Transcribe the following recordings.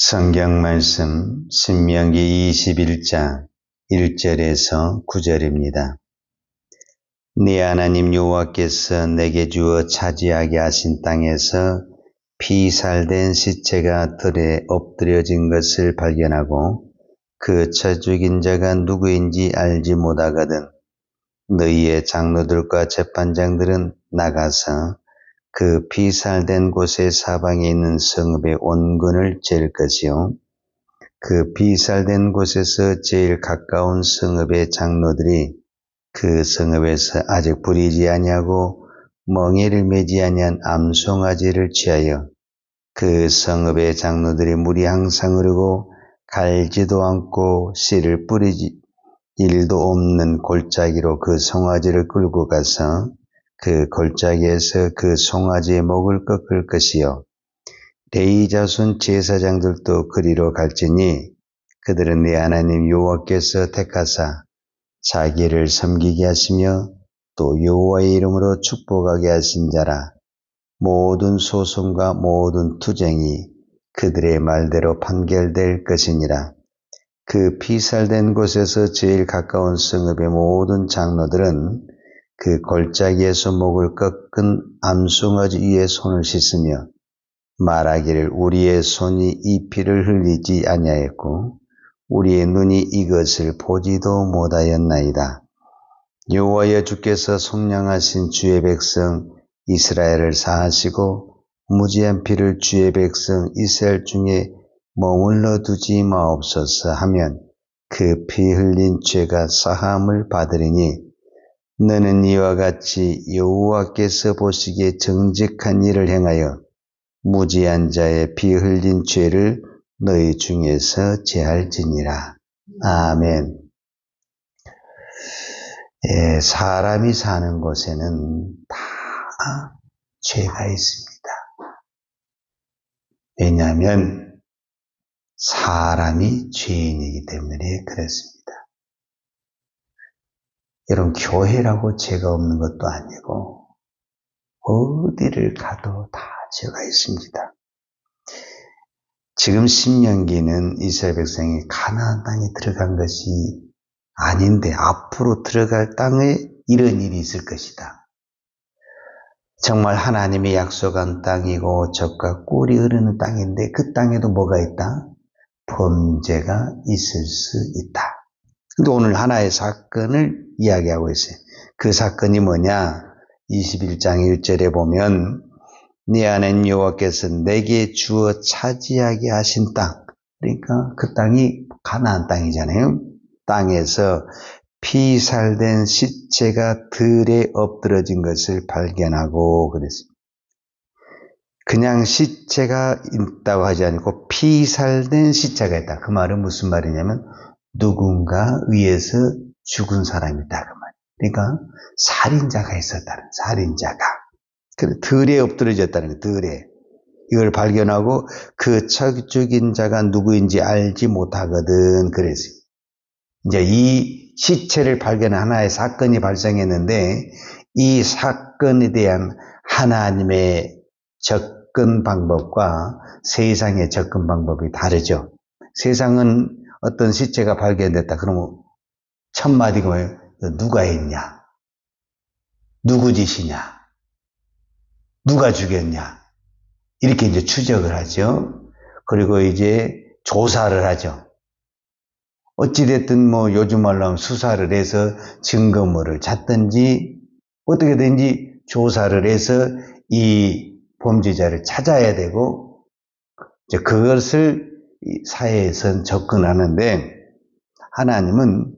성경 말씀 신명기 21장 1절에서 9절입니다. 네 하나님 여호와께서 내게 주어 차지하게 하신 땅에서 피살된 시체가 들에 엎드려진 것을 발견하고 그 쳐 죽인 자가 누구인지 알지 못하거든 너희의 장로들과 재판장들은 나가서 그 피살된 곳의 사방에 있는 성읍의 온근을 잴 것이요. 그 피살된 곳에서 제일 가까운 성읍의 장로들이 그 성읍에서 아직 부리지 아니하고 멍에를 매지 아니한 암송아지를 취하여 그 성읍의 장로들이 물이 항상 흐르고 갈지도 않고 씨를 뿌리지 일도 없는 골짜기로 그 송아지를 끌고 가서 그 골짜기에서 그 송아지의 목을 꺾을 것이요. 레위 자손 제사장들도 그리로 갈지니 그들은 네 하나님 여호와께서 택하사 자기를 섬기게 하시며 또 여호와의 이름으로 축복하게 하신 자라. 모든 소송과 모든 투쟁이 그들의 말대로 판결될 것이니라. 그 피살된 곳에서 제일 가까운 성읍의 모든 장로들은 그 골짜기에서 목을 꺾은 암송아지 위에 손을 씻으며 말하기를 우리의 손이 이 피를 흘리지 아니하였고 우리의 눈이 이것을 보지도 못하였나이다. 여호와여 주께서 속량하신 주의 백성 이스라엘을 사하시고 무지한 피를 주의 백성 이스라엘 중에 머물러 두지 마옵소서 하면 그 피 흘린 죄가 사함을 받으리니 너는 이와 같이 여호와께서 보시기에 정직한 일을 행하여 무지한 자의 피 흘린 죄를 너희 중에서 제할지니라. 아멘. 사람이 사는 곳에는 다 죄가 있습니다. 왜냐하면 사람이 죄인이기 때문에 그렇습니다. 여러분, 교회라고 죄가 없는 것도 아니고 어디를 가도 다 죄가 있습니다. 지금 신명기는 이스라엘 백성이 가나안 땅에 들어간 것이 아닌데 앞으로 들어갈 땅에 이런 일이 있을 것이다. 정말 하나님이 약속한 땅이고 젖과 꿀이 흐르는 땅인데 그 땅에도 뭐가 있다? 범죄가 있을 수 있다. 근데 오늘 하나의 사건을 이야기하고 있어요. 그 사건이 뭐냐? 21장 1절에 보면 네 하나님 여호와께서 내게 주어 차지하게 하신 땅. 그러니까 그 땅이 가나안 땅이잖아요. 땅에서 피살된 시체가 들에 엎드러진 것을 발견하고 그랬습니다. 그냥 시체가 있다고 하지 않고 피살된 시체가 있다. 그 말은 무슨 말이냐면 누군가 위에서 죽은 사람이 있다. 그 말. 그러니까 살인자가 있었다는 살인자가. 들에 엎드러졌다는 들에. 이걸 발견하고 그 죽인 자가 누구인지 알지 못하거든. 그랬어요. 이제 이 시체를 발견한 하나의 사건이 발생했는데 이 사건에 대한 하나님의 접근 방법과 세상의 접근 방법이 다르죠. 세상은 어떤 시체가 발견됐다. 그러면 첫 마디가 뭐예요? 누가 했냐? 누구 짓이냐? 누가 죽였냐? 이렇게 이제 추적을 하죠. 그리고 이제 조사를 하죠. 어찌됐든 뭐 요즘 말로 하면 수사를 해서 증거물을 찾든지 어떻게든지 조사를 해서 이 범죄자를 찾아야 되고 이제 그것을 사회에선 접근하는데 하나님은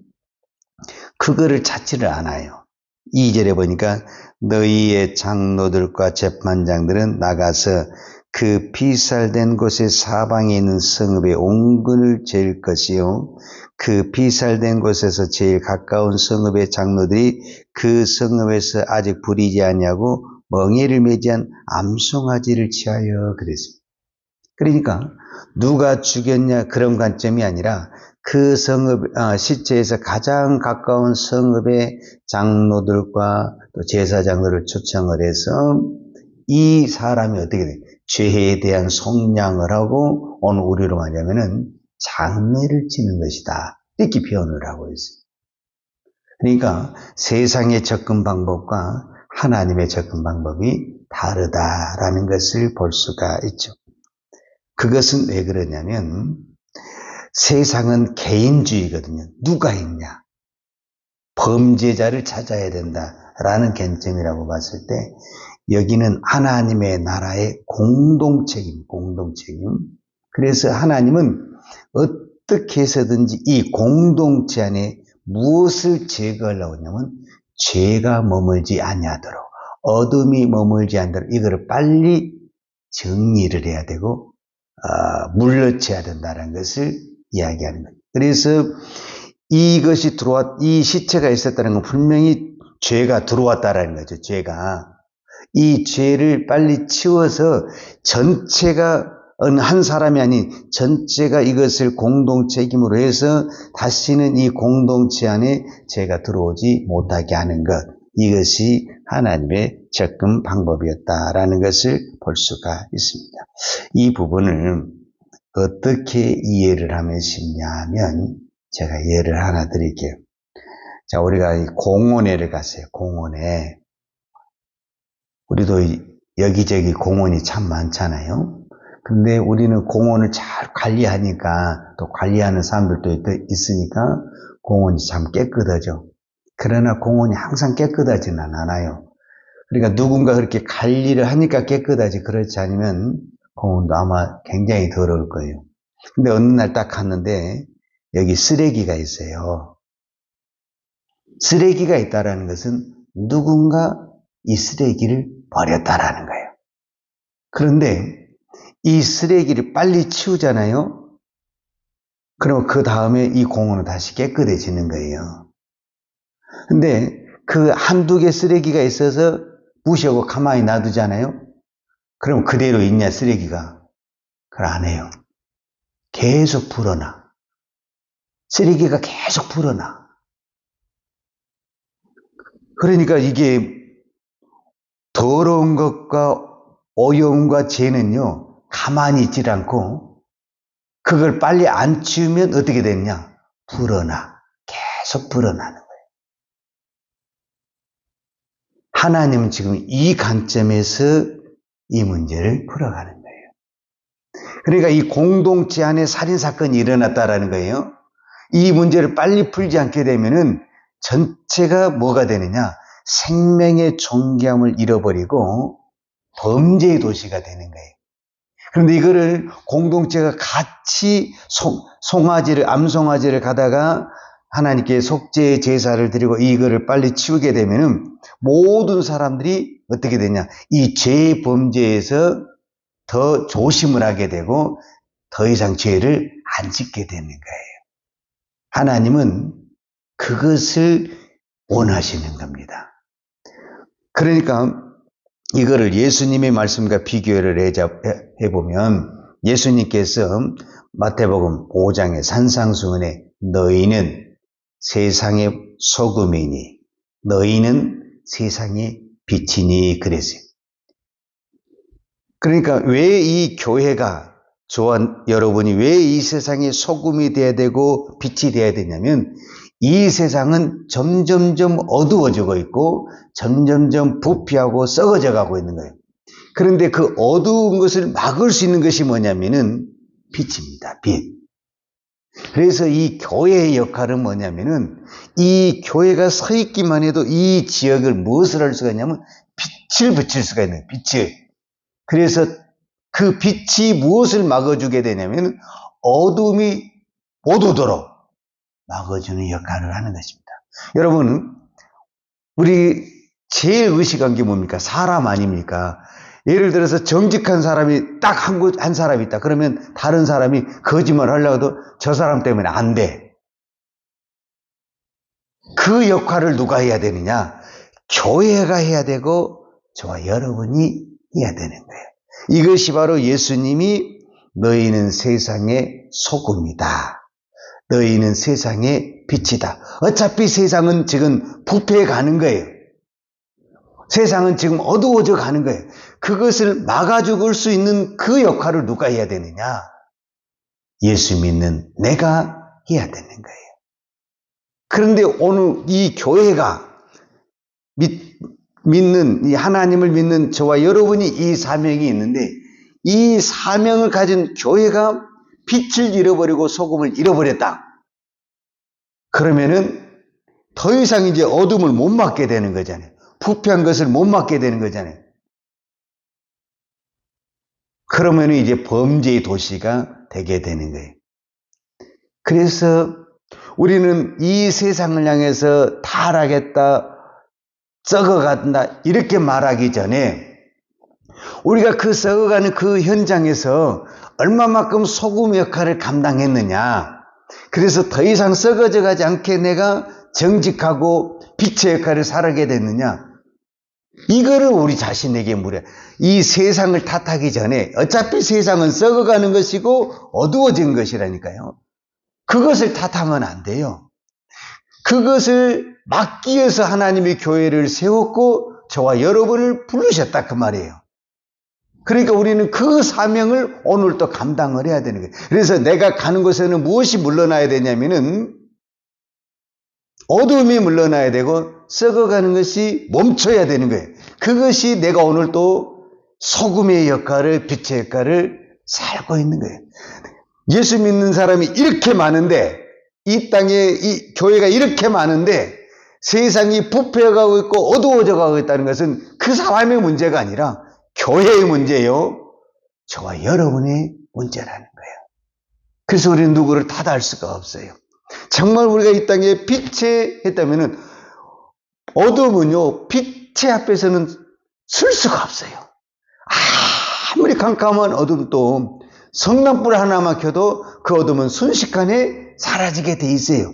그거를 찾지를 않아요. 2절에 보니까 너희의 장로들과 재판장들은 나가서 그 피살된 곳의 사방에 있는 성읍의 온근을 잴 것이요. 그 피살된 곳에서 제일 가까운 성읍의 장로들이 그 성읍에서 아직 부리지 아니하고 멍에를 매지한 암송아지를 취하여 그랬습니다. 그러니까 누가 죽였냐 그런 관점이 아니라 그 성읍 시체에서 가장 가까운 성읍의 장로들과 또 제사장들을 초청을 해서 이 사람이 어떻게 돼? 죄에 대한 속량을 하고 오늘 우리로 말하면은 장례를 지는 것이다. 이렇게 표현을 하고 있어요. 그러니까 세상의 접근 방법과 하나님의 접근 방법이 다르다라는 것을 볼 수가 있죠. 그것은 왜 그러냐면 세상은 개인주의거든요. 누가 있냐? 범죄자를 찾아야 된다라는 관점이라고 봤을 때 여기는 하나님의 나라의 공동책임. 그래서 하나님은 어떻게 해서든지 이 공동체 안에 무엇을 제거하려고 하냐면 죄가 머물지 아니하도록, 어둠이 머물지 않도록 이거를 빨리 정리를 해야 되고 물러쳐야 된다는 것을 이야기하는 거예요. 그래서 이것이 이 시체가 있었다는 건 분명히 죄가 들어왔다라는 거죠. 죄가. 이 죄를 빨리 치워서 전체가 한 사람이 아닌 전체가 이것을 공동책임으로 해서 다시는 이 공동체 안에 죄가 들어오지 못하게 하는 것. 이것이 하나님의 접근 방법이었다라는 것을 볼 수가 있습니다. 이 부분을 어떻게 이해를 하면 쉽냐면 제가 예를 하나 드릴게요. 자, 우리가 공원에를 갔어요. 공원에. 우리도 여기저기 공원이 참 많잖아요. 근데 우리는 공원을 잘 관리하니까 또 관리하는 사람들도 있으니까 공원이 참 깨끗하죠. 그러나 공원이 항상 깨끗하지는 않아요. 그러니까 누군가 그렇게 관리를 하니까 깨끗하지 그렇지 않으면 공원도 아마 굉장히 더러울 거예요. 근데 어느 날 딱 갔는데 여기 쓰레기가 있어요. 쓰레기가 있다라는 것은 누군가 이 쓰레기를 버렸다라는 거예요. 그런데 이 쓰레기를 빨리 치우잖아요. 그럼 그 다음에 이 공원은 다시 깨끗해지는 거예요. 근데 그 한두 개 쓰레기가 있어서 무시하고 가만히 놔두잖아요. 그럼 그대로 있냐 쓰레기가? 그걸 안 해요. 계속 불어나. 쓰레기가 계속 불어나. 그러니까 이게 더러운 것과 오염과 죄는요 가만히 있질 않고 그걸 빨리 안 치우면 어떻게 되느냐? 불어나. 계속 불어나는 거예요. 하나님은 지금 이 관점에서 이 문제를 풀어가는 거예요. 그러니까 이 공동체 안에 살인사건이 일어났다라는 거예요. 이 문제를 빨리 풀지 않게 되면은 전체가 뭐가 되느냐? 생명의 존귀함을 잃어버리고 범죄의 도시가 되는 거예요. 그런데 이거를 공동체가 같이 암송아지를 가다가 하나님께 속죄의 제사를 드리고 이거를 빨리 치우게 되면은 모든 사람들이 어떻게 되냐? 이 죄의 범죄에서 더 조심을 하게 되고 더 이상 죄를 안 짓게 되는 거예요. 하나님은 그것을 원하시는 겁니다. 그러니까 이거를 예수님의 말씀과 비교를 해보면 예수님께서 마태복음 5장의 산상수훈에 너희는 세상의 소금이니 너희는 세상의 빛이니 그랬어요. 그러니까 왜 이 교회가 여러분이 왜 이 세상의 소금이 돼야 되고 빛이 돼야 되냐면 이 세상은 점점점 어두워지고 있고 점점점 부패하고 썩어져 가고 있는 거예요. 그런데 그 어두운 것을 막을 수 있는 것이 뭐냐면은 빛입니다. 빛. 그래서 이 교회의 역할은 뭐냐면은 이 교회가 서 있기만 해도 이 지역을 무엇을 할 수가 있냐면 빛을 비칠 수가 있는 거예요. 빛을. 그래서 그 빛이 무엇을 막아주게 되냐면 어둠이 못 오도록 막아주는 역할을 하는 것입니다. 여러분, 우리 제일 의식한 게 뭡니까? 사람 아닙니까? 예를 들어서 정직한 사람이 딱 한 사람이 있다. 그러면 다른 사람이 거짓말 하려고 해도 저 사람 때문에 안 돼. 그 역할을 누가 해야 되느냐? 교회가 해야 되고 저와 여러분이 해야 되는 거예요. 이것이 바로 예수님이 너희는 세상의 소금이다. 너희는 세상의 빛이다. 어차피 세상은 지금 부패해 가는 거예요. 세상은 지금 어두워져 가는 거예요. 그것을 막아 죽을 수 있는 그 역할을 누가 해야 되느냐? 예수 믿는 내가 해야 되는 거예요. 그런데 오늘 이 교회가 믿는, 이 하나님을 믿는 저와 여러분이 이 사명이 있는데, 이 사명을 가진 교회가 빛을 잃어버리고 소금을 잃어버렸다. 그러면은 더 이상 이제 어둠을 못 막게 되는 거잖아요. 부패한 것을 못 막게 되는 거잖아요. 그러면 이제 범죄의 도시가 되게 되는 거예요. 그래서 우리는 이 세상을 향해서 타락했다, 썩어간다 이렇게 말하기 전에 우리가 그 썩어가는 그 현장에서 얼마만큼 소금 역할을 감당했느냐, 그래서 더 이상 썩어져 가지 않게 내가 정직하고 빛의 역할을 살아게 됐느냐, 이거를 우리 자신에게 물어요. 이 세상을 탓하기 전에 어차피 세상은 썩어가는 것이고 어두워진 것이라니까요. 그것을 탓하면 안 돼요. 그것을 막기 위해서 하나님이 교회를 세웠고 저와 여러분을 부르셨다 그 말이에요. 그러니까 우리는 그 사명을 오늘 또 감당을 해야 되는 거예요. 그래서 내가 가는 곳에는 무엇이 물러나야 되냐면은 어둠이 물러나야 되고 썩어가는 것이 멈춰야 되는 거예요. 그것이 내가 오늘 또 소금의 역할을, 빛의 역할을 살고 있는 거예요. 예수 믿는 사람이 이렇게 많은데, 이 땅에 이 교회가 이렇게 많은데 세상이 부패해가고 있고 어두워져 가고 있다는 것은 그 사람의 문제가 아니라 교회의 문제요, 저와 여러분의 문제라는 거예요. 그래서 우리는 누구를 탓할 수가 없어요. 정말 우리가 이 땅에 빛에 했다면은 어둠은요, 빛의 앞에서는 쓸 수가 없어요. 아무리 캄캄한 어둠도 성남불 하나만 켜도 그 어둠은 순식간에 사라지게 돼 있어요.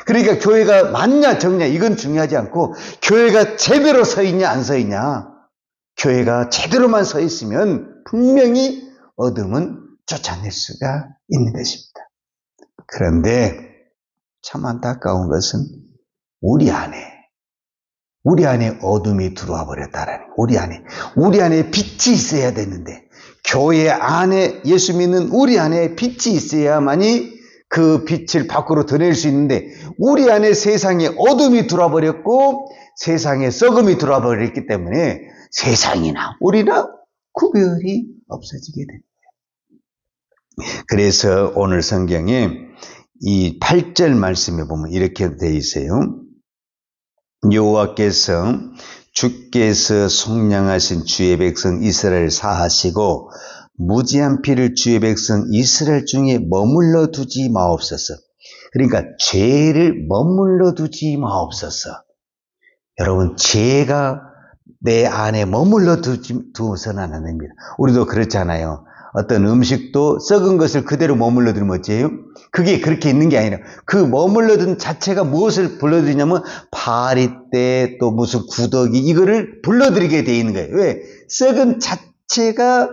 그러니까 교회가 맞냐 적냐 이건 중요하지 않고, 교회가 제대로 서 있냐 안 서 있냐, 교회가 제대로만 서 있으면 분명히 어둠은 쫓아낼 수가 있는 것입니다. 그런데 참 안타까운 것은 우리 안에 어둠이 들어와 버렸다라는, 우리 안에 빛이 있어야 되는데, 교회 안에 예수 믿는 우리 안에 빛이 있어야만이 그 빛을 밖으로 드러낼 수 있는데, 우리 안에 세상에 어둠이 들어와 버렸고 세상에 썩음이 들어와 버렸기 때문에 세상이나 우리나 구별이 없어지게 됩니다. 그래서 오늘 성경에 이 8절 말씀에 보면 이렇게 되어 있어요. 여호와께서 주께서 속량하신 주의 백성 이스라엘을 사하시고 무지한 피를 주의 백성 이스라엘 중에 머물러 두지 마옵소서. 그러니까 죄를 머물러 두지 마옵소서. 여러분, 죄가 내 안에 머물러 두어서는 안 됩니다. 우리도 그렇잖아요. 어떤 음식도 썩은 것을 그대로 머물러 두면 어째요? 그게 그렇게 있는 게 아니라 그 머물러 둔 자체가 무엇을 불러들이냐면 파리떼 또 무슨 구더기 이거를 불러들이게 돼 있는 거예요. 왜? 썩은 자체가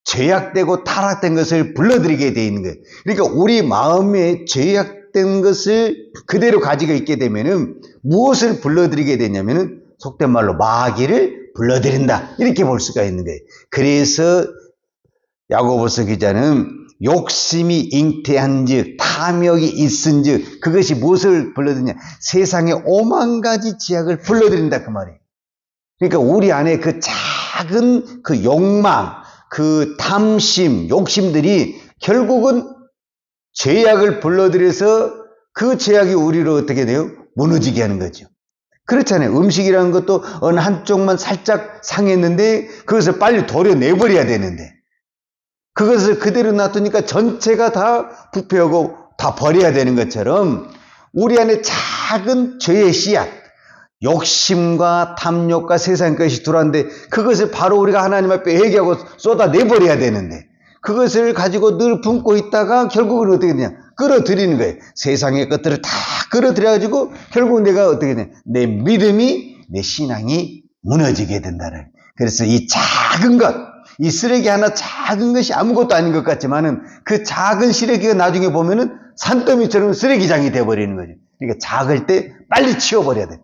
죄악되고 타락된 것을 불러들이게 돼 있는 거예요. 그러니까 우리 마음에 죄악된 것을 그대로 가지고 있게 되면은 무엇을 불러들이게 되냐면은 속된 말로 마귀를 불러들인다, 이렇게 볼 수가 있는 거예요. 그래서 야고보서 기자는 욕심이 잉태한즉 탐욕이 있은즉 그것이 무엇을 불러들이냐, 세상의 오만 가지 지약을 불러들인다 그 말이에요. 그러니까 우리 안에 그 작은 그 욕망, 그 탐심, 욕심들이 결국은 죄악을 불러들여서 그 죄악이 우리로 어떻게 돼요? 무너지게 하는 거죠. 그렇잖아요. 음식이라는 것도 어느 한쪽만 살짝 상했는데 그것을 빨리 도려내버려야 되는데 그것을 그대로 놔두니까 전체가 다 부패하고 다 버려야 되는 것처럼 우리 안에 작은 죄의 씨앗, 욕심과 탐욕과 세상 것이 들어왔는데 그것을 바로 우리가 하나님 앞에 회개하고 쏟아내버려야 되는데 그것을 가지고 늘 품고 있다가 결국은 어떻게 되냐, 끌어들이는 거예요. 세상의 것들을 다 끌어들여가지고 결국 내가 어떻게 되냐, 내 믿음이, 내 신앙이 무너지게 된다는. 그래서 이 작은 것, 이 쓰레기 하나 작은 것이 아무것도 아닌 것 같지만은 그 작은 쓰레기가 나중에 보면은 산더미처럼 쓰레기장이 돼버리는 거죠. 그러니까 작을 때 빨리 치워버려야 돼.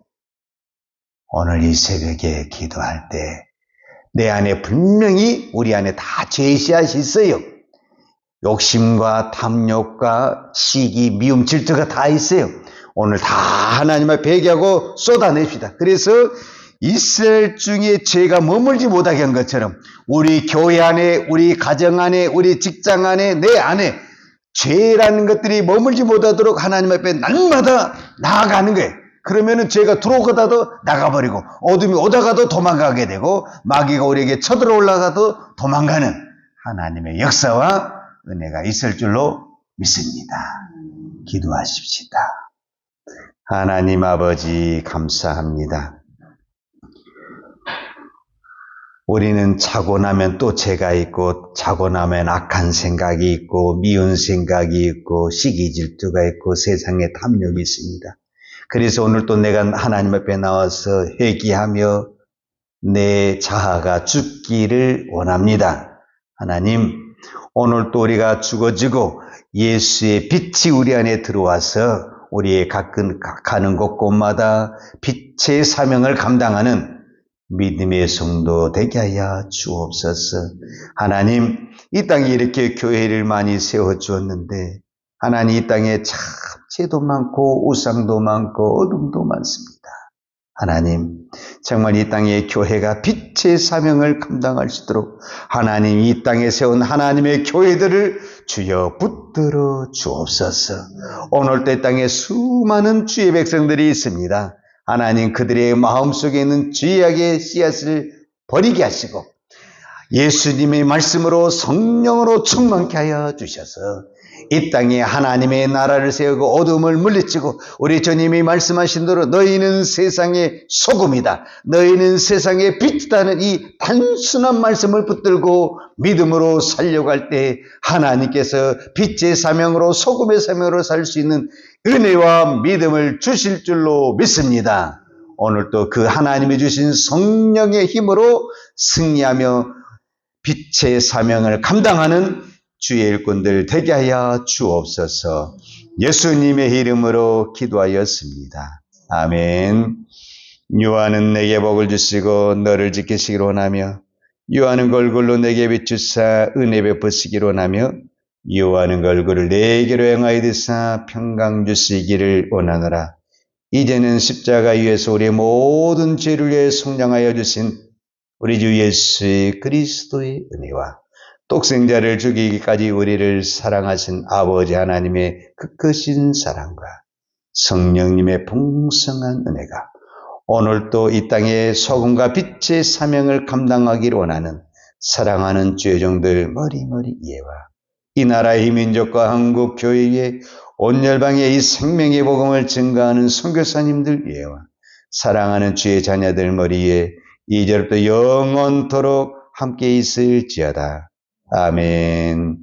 오늘 이 새벽에 기도할 때 내 안에 분명히 우리 안에 다 죄씨앗이 있어요. 욕심과 탐욕과 시기, 미움, 질투가 다 있어요. 오늘 다 하나님 앞에 회개하고 쏟아냅시다. 그래서 이스라엘 중에 죄가 머물지 못하게 한 것처럼 우리 교회 안에, 우리 가정 안에, 우리 직장 안에, 내 안에 죄라는 것들이 머물지 못하도록 하나님 앞에 날마다 나아가는 거예요. 그러면은 죄가 들어오다가도 나가버리고 어둠이 오다가도 도망가게 되고 마귀가 우리에게 쳐들어올라가도 도망가는 하나님의 역사와 은혜가 있을 줄로 믿습니다. 기도하십시다. 하나님 아버지 감사합니다. 우리는 자고 나면 또 죄가 있고 자고 나면 악한 생각이 있고 미운 생각이 있고 시기 질투가 있고 세상에 탐욕이 있습니다. 그래서 오늘 또 내가 하나님 앞에 나와서 회개하며 내 자아가 죽기를 원합니다. 하나님, 오늘 또 우리가 죽어지고 예수의 빛이 우리 안에 들어와서 우리의 가는 곳곳마다 빛의 사명을 감당하는 믿음의 성도 되게 하여 주옵소서. 하나님, 이 땅에 이렇게 교회를 많이 세워주었는데 하나님 이 땅에 참 죄도 많고 우상도 많고 어둠도 많습니다. 하나님, 정말 이 땅의 교회가 빛의 사명을 감당할 수 있도록 하나님 이 땅에 세운 하나님의 교회들을 주여 붙들어 주옵소서. 오늘도 이 땅에 수많은 주의 백성들이 있습니다. 하나님 그들의 마음속에 있는 죄악의 씨앗을 버리게 하시고 예수님의 말씀으로 성령으로 충만케 하여 주셔서 이 땅에 하나님의 나라를 세우고 어둠을 물리치고 우리 주님이 말씀하신 대로 너희는 세상의 소금이다. 너희는 세상의 빛이다는 이 단순한 말씀을 붙들고 믿음으로 살려갈 때 하나님께서 빛의 사명으로 소금의 사명으로 살 수 있는 은혜와 믿음을 주실 줄로 믿습니다. 오늘도 그 하나님이 주신 성령의 힘으로 승리하며 빛의 사명을 감당하는 주의 일꾼들 되게 하여 주옵소서. 예수님의 이름으로 기도하였습니다. 아멘. 유아는 내게 복을 주시고 너를 지키시기를 원하며 유아는 얼굴로 내게 비추사 은혜 베푸시기를 원하며 유아는 얼굴을 내게로 향하여 드사 평강 주시기를 원하노라. 이제는 십자가 위에서 우리의 모든 죄를 위해 속량하여 주신 우리 주 예수 그리스도의 은혜와 독생자를 죽이기까지 우리를 사랑하신 아버지 하나님의 그 크신 사랑과 성령님의 풍성한 은혜가 오늘도 이 땅의 소금과 빛의 사명을 감당하기를 원하는 사랑하는 죄종들 머리머리 이해와 이 나라의 민족과 한국 교회의 온 열방의 이 생명의 복음을 증거하는 선교사님들 이해와 사랑하는 주의 자녀들 머리에 이제부터 영원토록 함께 있을지어다. 아멘.